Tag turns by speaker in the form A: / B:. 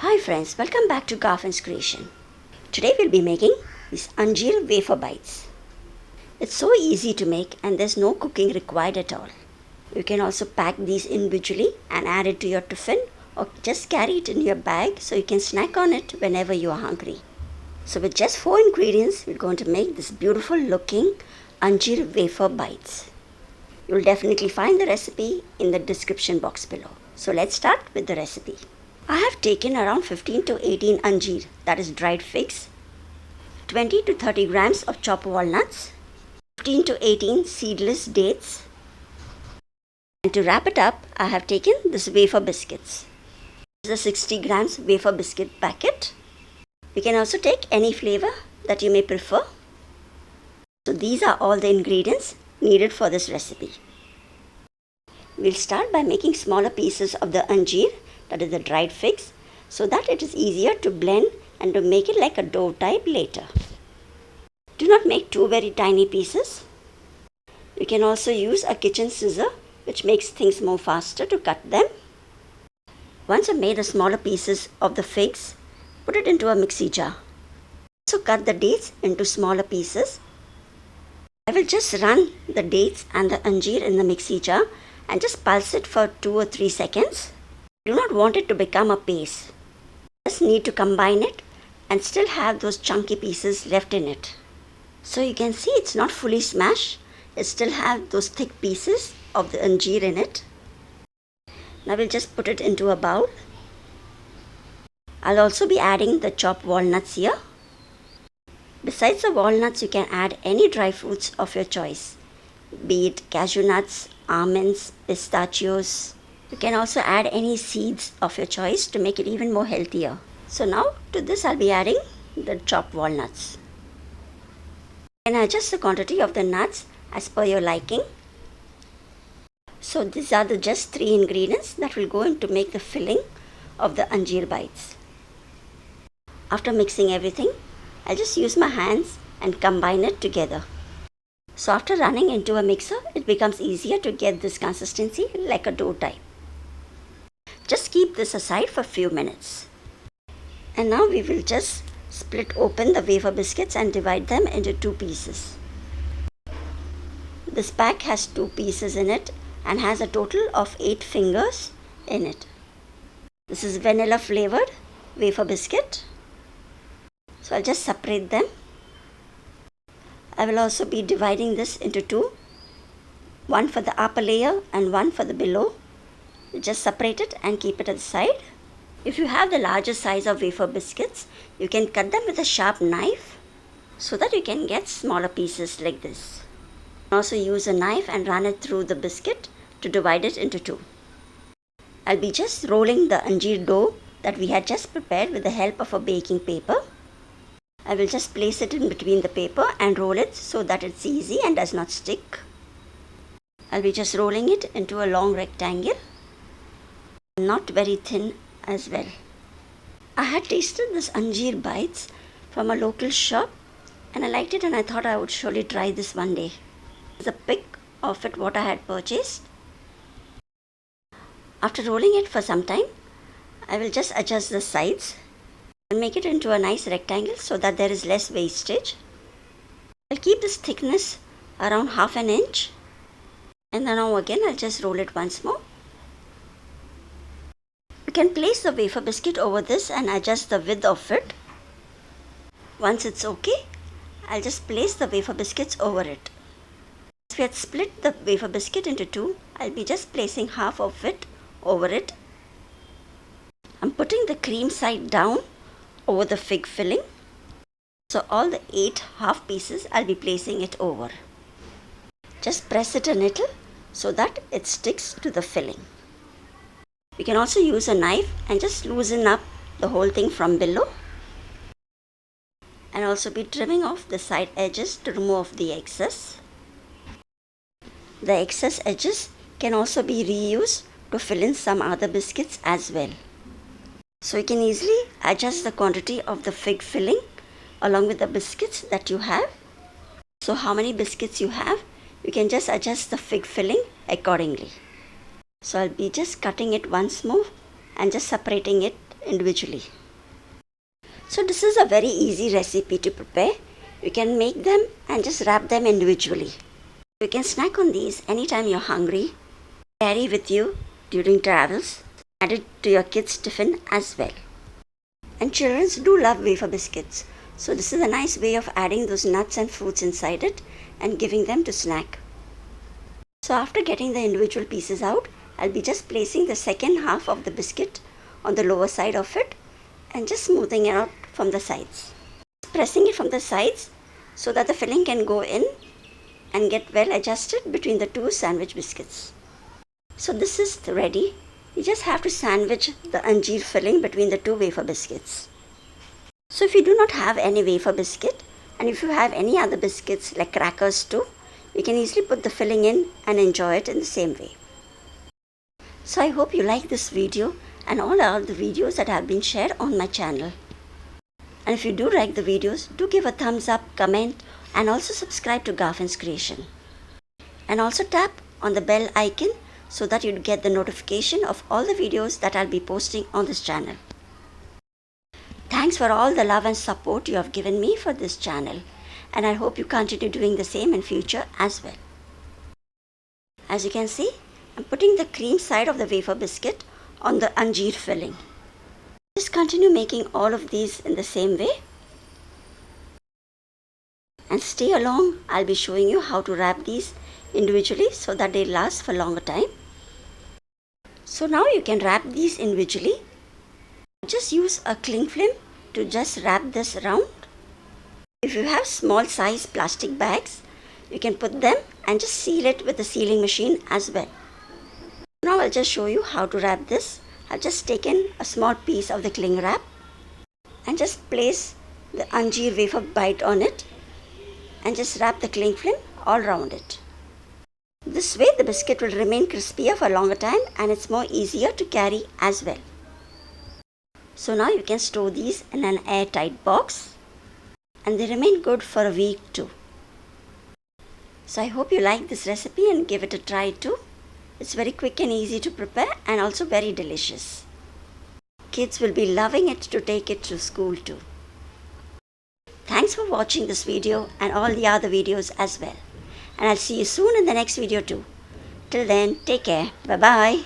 A: Hi friends, welcome back to Garfin's creation. Today we'll be making these Anjeer Wafer Bites. It's so easy to make and there's no cooking required at all. You can also pack these individually and add it to your tiffin or just carry it in your bag so you can snack on it whenever you are hungry. So with just 4 ingredients, we're going to make this beautiful looking Anjeer Wafer Bites. You'll definitely find the recipe in the description box below. So let's start with the recipe. I have taken around 15 to 18 anjeer, that is dried figs, 20 to 30 grams of chopped walnuts, 15 to 18 seedless dates, and to wrap it up, I have taken this wafer biscuits. This is a 60 grams wafer biscuit packet. You can also take any flavor that you may prefer. So these are all the ingredients needed for this recipe. We'll start by making smaller pieces of the anjeer, that is the dried figs, so that it is easier to blend and to make it like a dough type later. Do not make too very tiny pieces. You can also use a kitchen scissor, which makes things more faster to cut them. Once I've made the smaller pieces of the figs, put it into a mixie jar. Also cut the dates into smaller pieces. I will just run the dates and the anjeer in the mixie jar and just pulse it for 2 or 3 seconds. Do not want it to become a paste. Just need to combine it and still have those chunky pieces left in it. So you can see it's not fully smashed. It still have those thick pieces of the anjeer in it. Now we'll just put it into a bowl. I'll also be adding the chopped walnuts here. Besides the walnuts, you can add any dry fruits of your choice, be it cashew nuts, almonds, pistachios. You can also add any seeds of your choice to make it even more healthier. So now to this I'll be adding the chopped walnuts. You can adjust the quantity of the nuts as per your liking. So these are the just 3 ingredients that will go in to make the filling of the anjeer bites. After mixing everything, I'll just use my hands and combine it together. So after running into a mixer, it becomes easier to get this consistency like a dough type. Just keep this aside for a few minutes. And now we will just split open the wafer biscuits and divide them into 2 pieces. This pack has 2 pieces in it and has a total of 8 fingers in it. This is vanilla flavored wafer biscuit. So I'll just separate them. I will also be dividing this into 2. One for the upper layer and one for the below. Just separate it and keep it aside. If you have the larger size of wafer biscuits, you can cut them with a sharp knife so that you can get smaller pieces like this. Also use a knife and run it through the biscuit to divide it into 2. I'll be just rolling the anjeer dough that we had just prepared with the help of a baking paper. I will just place it in between the paper and roll it so that it's easy and does not stick. I'll be just rolling it into a long rectangle. Not very thin as well. I had tasted this anjeer bites from a local shop and I liked it and I thought I would surely try this one day. It's a pic of it what I had purchased. After rolling it for some time, I will just adjust the sides and make it into a nice rectangle so that there is less wastage. I'll keep this thickness around half an inch and then now again I'll just roll it once more. You can place the wafer biscuit over this and adjust the width of it. Once it's okay, I'll just place the wafer biscuits over it. As we had split the wafer biscuit into 2, I'll be just placing half of it over it. I'm putting the cream side down over the fig filling. So all the 8 half pieces I'll be placing it over. Just press it a little so that it sticks to the filling. You can also use a knife and just loosen up the whole thing from below. And also be trimming off the side edges to remove the excess. The excess edges can also be reused to fill in some other biscuits as well. So you can easily adjust the quantity of the fig filling along with the biscuits that you have. So how many biscuits you have, you can just adjust the fig filling accordingly. So I'll be just cutting it once more and just separating it individually. So this is a very easy recipe to prepare. You can make them and just wrap them individually. You can snack on these anytime you're hungry, carry with you during travels, add it to your kids' tiffin as well. And children do love wafer biscuits, so this is a nice way of adding those nuts and fruits inside it and giving them to snack. So after getting the individual pieces out, I'll be just placing the second half of the biscuit on the lower side of it and just smoothing it out from the sides. Pressing it from the sides so that the filling can go in and get well adjusted between the two sandwich biscuits. So this is ready. You just have to sandwich the anjeer filling between the two wafer biscuits. So if you do not have any wafer biscuit, and if you have any other biscuits like crackers too, you can easily put the filling in and enjoy it in the same way. So I hope you like this video and all the videos that have been shared on my channel. And if you do like the videos, do give a thumbs up, comment, and also subscribe to Garfin's Creation. And also tap on the bell icon so that you get the notification of all the videos that I'll be posting on this channel. Thanks for all the love and support you have given me for this channel, and I hope you continue doing the same in future as well. As you can see, I'm putting the cream side of the wafer biscuit on the anjeer filling. Just continue making all of these in the same way. And stay along, I'll be showing you how to wrap these individually so that they last for longer time. So now you can wrap these individually. Just use a cling film to just wrap this around. If you have small size plastic bags, you can put them and just seal it with the sealing machine as well. Now I'll just show you how to wrap this. I've just taken a small piece of the cling wrap and just place the Anjeer Wafer Bite on it and just wrap the cling film all around it. This way the biscuit will remain crispier for a longer time and it's more easier to carry as well. So now you can store these in an airtight box and they remain good for a week too. So I hope you like this recipe and give it a try too. It's very quick and easy to prepare and also very delicious. Kids will be loving it to take it to school too. Thanks for watching this video and all the other videos as well. And I'll see you soon in the next video too. Till then, take care. Bye-bye.